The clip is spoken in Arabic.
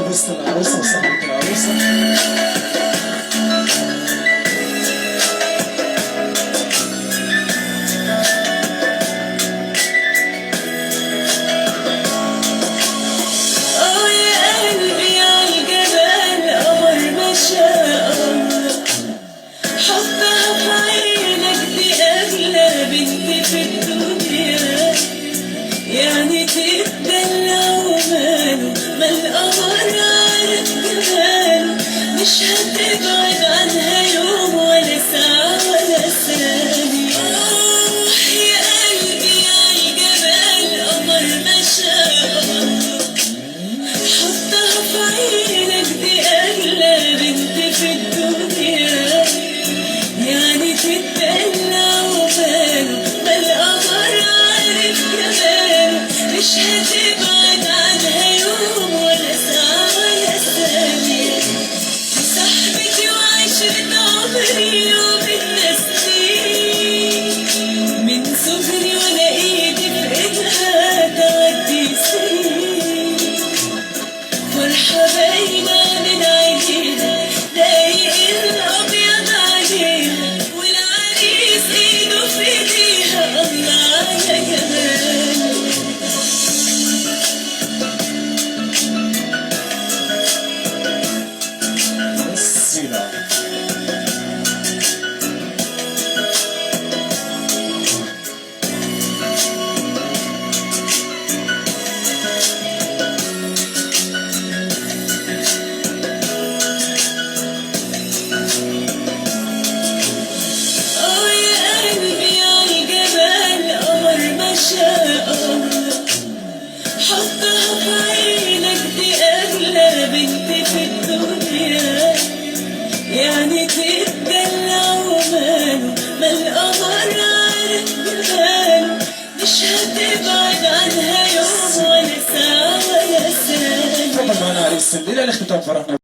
عروسة العروسة وصاحبة العروسة. يعني تتدلع وماله ما القمر عارف جماله، مش هتبعد عنها يوم ولا ساعة ولا ثانية. يا قلبي عالجمال قمر ما شاء الله، حطها في عينك دي أغلى بنت في الدنيا. يعني تتدلع وماله ما القمر عارف جماله، مش هتبعد عنها يوم ولا ساعة ولا ثانية. صاحبتي وعشرة عمري وبينا سنين، من صغري وانا ايدي في ايدها تعدي سنين. فرحة باينة من عينيها لايق الابيض عليها، والعريس ايده في ايديها الله على جماله. السيرة حطها في عينك دي أغلى بنت في الدنيا. يعني تتدلع وماله ما القمر عارف جماله، مش هتبعد عنها يوم ولا ساعة ولا ثانية. طبعا معنا عريس الليلة اللي اختتام فرحنا.